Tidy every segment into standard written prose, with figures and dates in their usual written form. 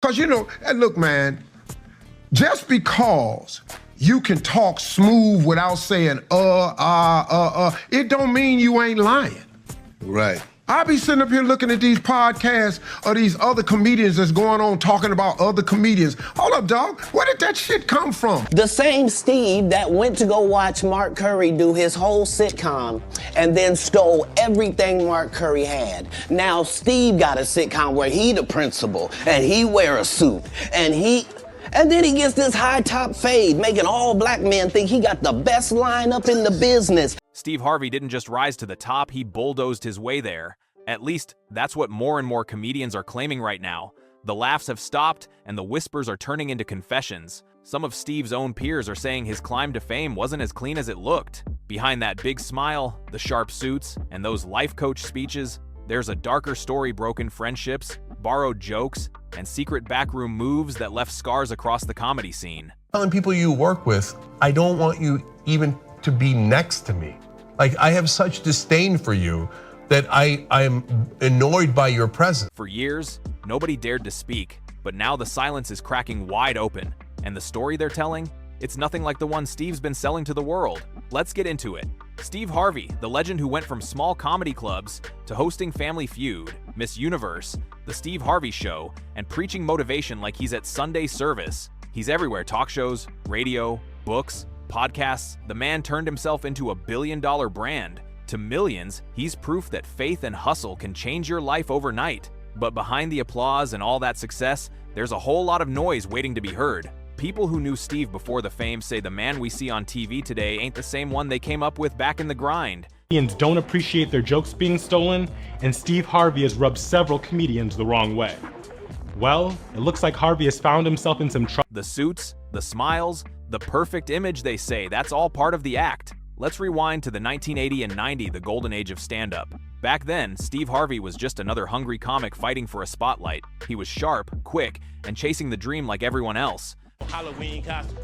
Because, and look, man, just because you can talk smooth without saying, it don't mean you ain't lying. Right. I be sitting up here looking at these podcasts of these other comedians that's going on talking about other comedians. Hold up, dog. Where did that shit come from? The same Steve that went to go watch Mark Curry do his whole sitcom and then stole everything Mark Curry had. Now Steve got a sitcom where he the principal and he wear a suit and then he gets this high top fade, making all black men think he got the best lineup in the business. Steve Harvey didn't just rise to the top, he bulldozed his way there. At least, that's what more and more comedians are claiming right now. The laughs have stopped, and the whispers are turning into confessions. Some of Steve's own peers are saying his climb to fame wasn't as clean as it looked. Behind that big smile, the sharp suits, and those life coach speeches, there's a darker story: broken friendships, borrowed jokes, and secret backroom moves that left scars across the comedy scene. Telling people you work with, I don't want you even to be next to me. Like, I have such disdain for you that I'm annoyed by your presence. For years, nobody dared to speak, but now the silence is cracking wide open. And the story they're telling? It's nothing like the one Steve's been selling to the world. Let's get into it. Steve Harvey, the legend who went from small comedy clubs to hosting Family Feud, Miss Universe, The Steve Harvey Show, and preaching motivation like he's at Sunday service. He's everywhere: talk shows, radio, books, podcasts. The man turned himself into a billion-dollar brand. To millions, he's proof that faith and hustle can change your life overnight. But behind the applause and all that success, there's a whole lot of noise waiting to be heard. People who knew Steve before the fame say the man we see on TV today ain't the same one they came up with back in the grind. Comedians don't appreciate their jokes being stolen, and Steve Harvey has rubbed several comedians the wrong way. Well, it looks like Harvey has found himself in some trouble. The suits, the smiles, the perfect image, they say, that's all part of the act. Let's rewind to the 1980 and 90, the golden age of stand-up. Back then, Steve Harvey was just another hungry comic fighting for a spotlight. He was sharp, quick, and chasing the dream like everyone else. Halloween costume.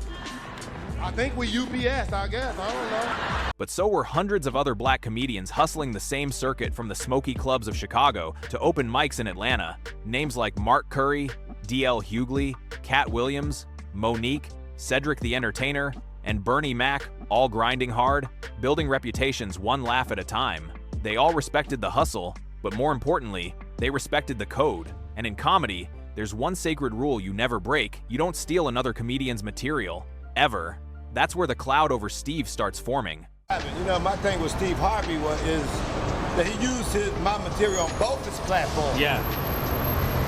I think we UPS, I guess. I don't know. But so were hundreds of other black comedians hustling the same circuit, from the smoky clubs of Chicago to open mics in Atlanta. Names like Mark Curry, D.L. Hughley, Cat Williams, Monique, Cedric the Entertainer, and Bernie Mac, all grinding hard, building reputations one laugh at a time. They all respected the hustle, but more importantly, they respected the code. And in comedy, there's one sacred rule you never break: you don't steal another comedian's material, ever. That's where the cloud over Steve starts forming. My thing with Steve Harvey is that he used my material on both his platforms. Yeah.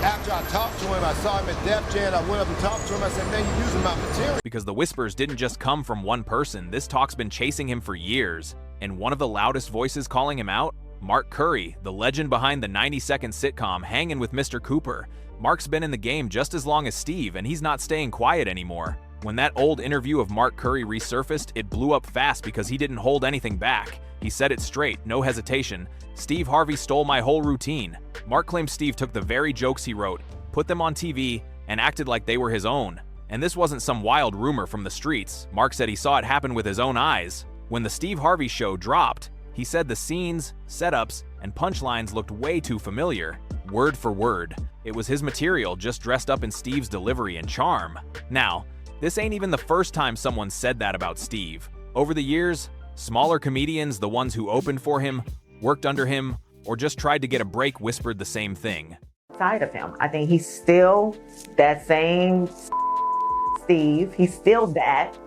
After I talked to him, I saw him at Def Jam, I went up and talked to him, I said, man, you're using my material. Because the whispers didn't just come from one person, this talk's been chasing him for years. And one of the loudest voices calling him out? Mark Curry, the legend behind the 90-second sitcom Hangin' with Mr. Cooper. Mark's been in the game just as long as Steve, and he's not staying quiet anymore. When that old interview of Mark Curry resurfaced, it blew up fast because he didn't hold anything back. He said it straight, no hesitation. Steve Harvey stole my whole routine. Mark claimed Steve took the very jokes he wrote, put them on TV, and acted like they were his own. And this wasn't some wild rumor from the streets. Mark said he saw it happen with his own eyes. When the Steve Harvey Show dropped, he said the scenes, setups, and punchlines looked way too familiar. Word for word. It was his material, just dressed up in Steve's delivery and charm. Now, this ain't even the first time someone said that about Steve. Over the years, smaller comedians, the ones who opened for him, worked under him, or just tried to get a break, whispered the same thing. Side of him. I think he's still that same Steve. He's still that.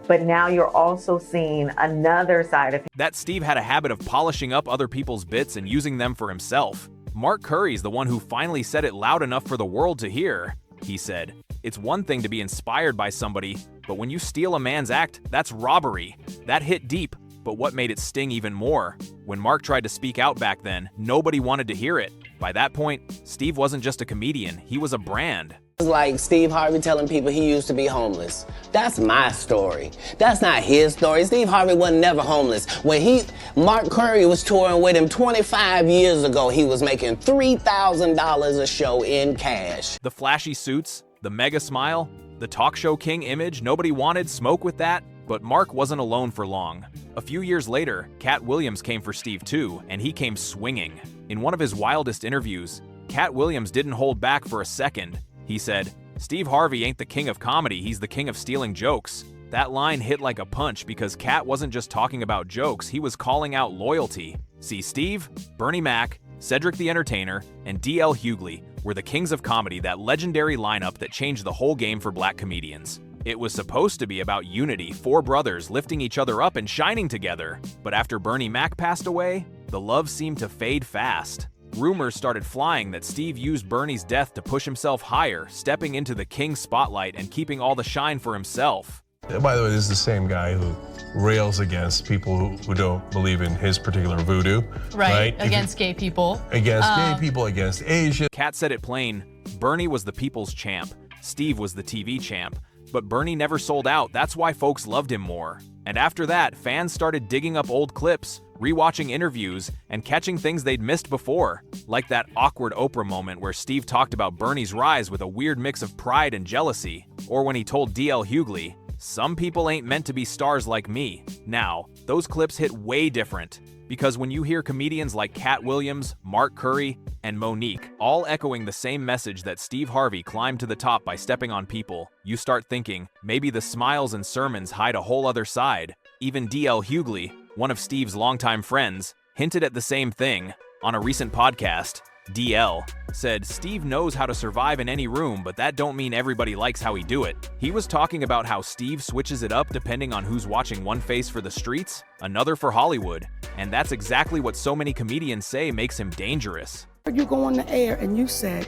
But now you're also seeing another side of him. That Steve had a habit of polishing up other people's bits and using them for himself. Mark Curry's the one who finally said it loud enough for the world to hear. He said, "It's one thing to be inspired by somebody, but when you steal a man's act, that's robbery." That hit deep, but what made it sting even more? When Mark tried to speak out back then, nobody wanted to hear it. By that point, Steve wasn't just a comedian, he was a brand. It's like Steve Harvey telling people he used to be homeless. That's my story. That's not his story. Steve Harvey wasn't never homeless. When Mark Curry was touring with him 25 years ago, he was making $3,000 a show in cash. The flashy suits, the mega smile, the talk show king image, nobody wanted smoke with that. But Mark wasn't alone for long. A few years later, Cat Williams came for Steve too, and he came swinging. In one of his wildest interviews, Cat Williams didn't hold back for a second. He said, Steve Harvey ain't the king of comedy, he's the king of stealing jokes. That line hit like a punch because Cat wasn't just talking about jokes, he was calling out loyalty. See, Steve, Bernie Mac, Cedric the Entertainer, and D.L. Hughley were the kings of comedy, that legendary lineup that changed the whole game for black comedians. It was supposed to be about unity, four brothers lifting each other up and shining together. But after Bernie Mac passed away, the love seemed to fade fast. Rumors started flying that Steve used Bernie's death to push himself higher, stepping into the king's spotlight and keeping all the shine for himself. By the way, this is the same guy who rails against people who don't believe in his particular voodoo. Right, against gay people. Against gay people, against Asian. Cat said it plain, Bernie was the people's champ, Steve was the TV champ. But Bernie never sold out, that's why folks loved him more. And after that, fans started digging up old clips, rewatching interviews, and catching things they'd missed before. Like that awkward Oprah moment where Steve talked about Bernie's rise with a weird mix of pride and jealousy. Or when he told D.L. Hughley, "Some people ain't meant to be stars like me." Now, those clips hit way different. Because when you hear comedians like Cat Williams, Mark Curry, and Monique all echoing the same message that Steve Harvey climbed to the top by stepping on people, you start thinking, maybe the smiles and sermons hide a whole other side. Even D.L. Hughley, one of Steve's longtime friends, hinted at the same thing. On a recent podcast, D.L. said Steve knows how to survive in any room, but that don't mean everybody likes how he do it. He was talking about how Steve switches it up depending on who's watching, one face for the streets, another for Hollywood. And that's exactly what so many comedians say makes him dangerous. You go on the air and you said,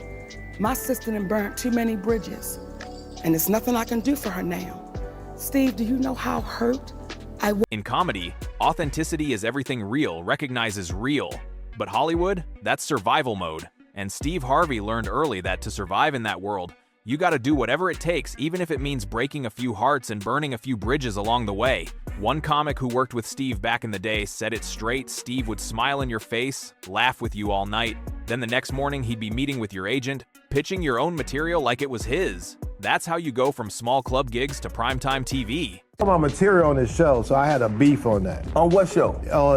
"My sister done burnt too many bridges, and there's nothing I can do for her now." Steve, do you know how hurt I was? In comedy, authenticity is everything real recognizes real. But Hollywood, that's survival mode. And Steve Harvey learned early that to survive in that world, you gotta do whatever it takes, even if it means breaking a few hearts and burning a few bridges along the way. One comic who worked with Steve back in the day said it straight: Steve would smile in your face, laugh with you all night, then the next morning he'd be meeting with your agent, pitching your own material like it was his. That's how you go from small club gigs to primetime TV. My material on his show, so I had a beef on that. On what show?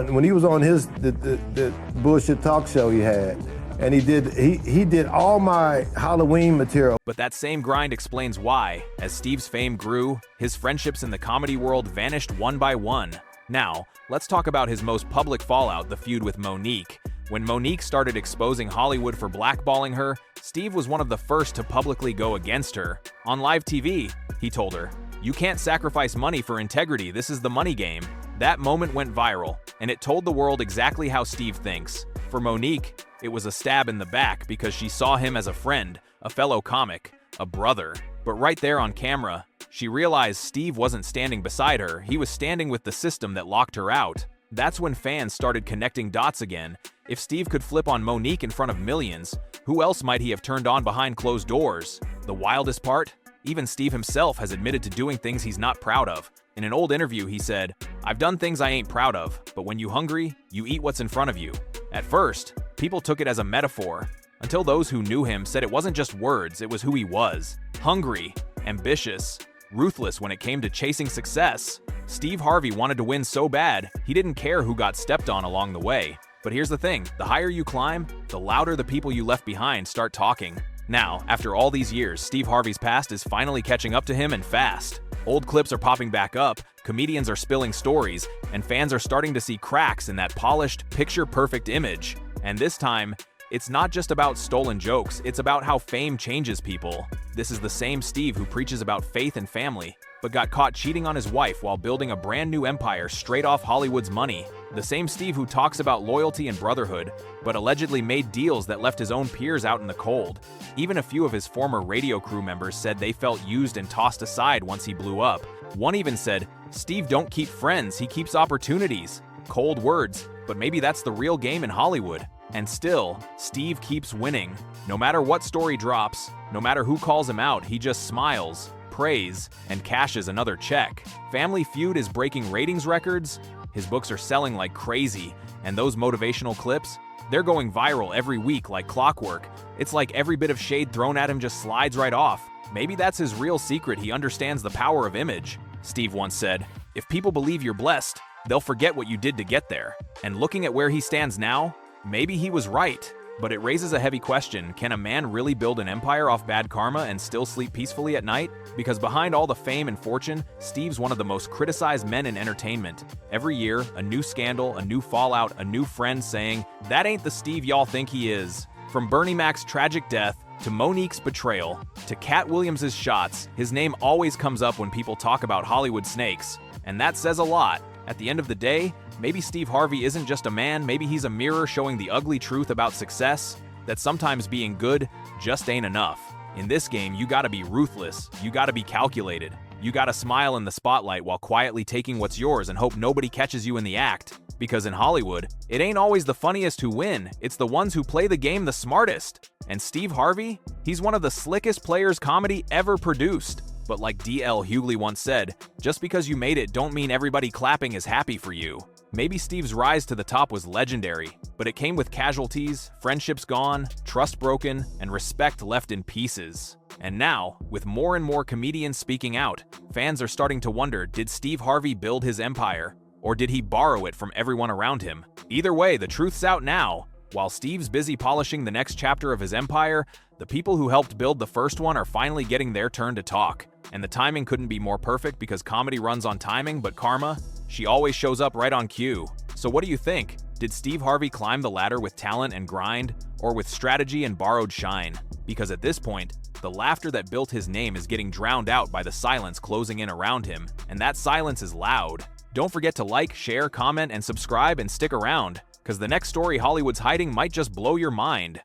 When he was on the bullshit talk show he had, and he did all my Halloween material. But that same grind explains why, as Steve's fame grew, his friendships in the comedy world vanished one by one. Now, let's talk about his most public fallout, the feud with Monique. When Monique started exposing Hollywood for blackballing her, Steve was one of the first to publicly go against her. On live TV, he told her, "You can't sacrifice money for integrity, this is the money game." That moment went viral, and it told the world exactly how Steve thinks. For Monique, it was a stab in the back because she saw him as a friend, a fellow comic, a brother. But right there on camera, she realized Steve wasn't standing beside her, he was standing with the system that locked her out. That's when fans started connecting dots again. If Steve could flip on Monique in front of millions, who else might he have turned on behind closed doors? The wildest part? Even Steve himself has admitted to doing things he's not proud of. In an old interview, he said, "I've done things I ain't proud of, but when you hungry, you eat what's in front of you." At first, people took it as a metaphor, until those who knew him said it wasn't just words, it was who he was. Hungry, ambitious, ruthless when it came to chasing success. Steve Harvey wanted to win so bad, he didn't care who got stepped on along the way. But here's the thing, the higher you climb, the louder the people you left behind start talking. Now, after all these years, Steve Harvey's past is finally catching up to him, and fast. Old clips are popping back up, comedians are spilling stories, and fans are starting to see cracks in that polished, picture-perfect image. And this time, it's not just about stolen jokes, it's about how fame changes people. This is the same Steve who preaches about faith and family, but got caught cheating on his wife while building a brand new empire straight off Hollywood's money. The same Steve who talks about loyalty and brotherhood, but allegedly made deals that left his own peers out in the cold. Even a few of his former radio crew members said they felt used and tossed aside once he blew up. One even said, "Steve don't keep friends, he keeps opportunities." Cold words, but maybe that's the real game in Hollywood. And still, Steve keeps winning. No matter what story drops, no matter who calls him out, he just smiles, prays, and cashes another check. Family Feud is breaking ratings records, his books are selling like crazy, and those motivational clips, they're going viral every week like clockwork. It's like every bit of shade thrown at him just slides right off. Maybe that's his real secret, he understands the power of image. Steve once said, "If people believe you're blessed, they'll forget what you did to get there." And looking at where he stands now, maybe he was right. But it raises a heavy question: can a man really build an empire off bad karma and still sleep peacefully at night? Because behind all the fame and fortune, Steve's one of the most criticized men in entertainment. Every year, a new scandal, a new fallout, a new friend saying, "That ain't the Steve y'all think he is." From Bernie Mac's tragic death, to Monique's betrayal, to Cat Williams' shots, his name always comes up when people talk about Hollywood snakes. And that says a lot. At the end of the day, maybe Steve Harvey isn't just a man, maybe he's a mirror showing the ugly truth about success, that sometimes being good just ain't enough. In this game, you gotta be ruthless, you gotta be calculated, you gotta smile in the spotlight while quietly taking what's yours and hope nobody catches you in the act. Because in Hollywood, it ain't always the funniest who win, it's the ones who play the game the smartest. And Steve Harvey? He's one of the slickest players comedy ever produced. But like D.L. Hughley once said, just because you made it don't mean everybody clapping is happy for you. Maybe Steve's rise to the top was legendary, but it came with casualties, friendships gone, trust broken, and respect left in pieces. And now, with more and more comedians speaking out, fans are starting to wonder, did Steve Harvey build his empire? Or did he borrow it from everyone around him? Either way, the truth's out now. While Steve's busy polishing the next chapter of his empire, the people who helped build the first one are finally getting their turn to talk. And the timing couldn't be more perfect because comedy runs on timing, but karma, she always shows up right on cue. So what do you think? Did Steve Harvey climb the ladder with talent and grind, or with strategy and borrowed shine? Because at this point, the laughter that built his name is getting drowned out by the silence closing in around him, and that silence is loud. Don't forget to like, share, comment, and subscribe, and stick around, because the next story Hollywood's hiding might just blow your mind.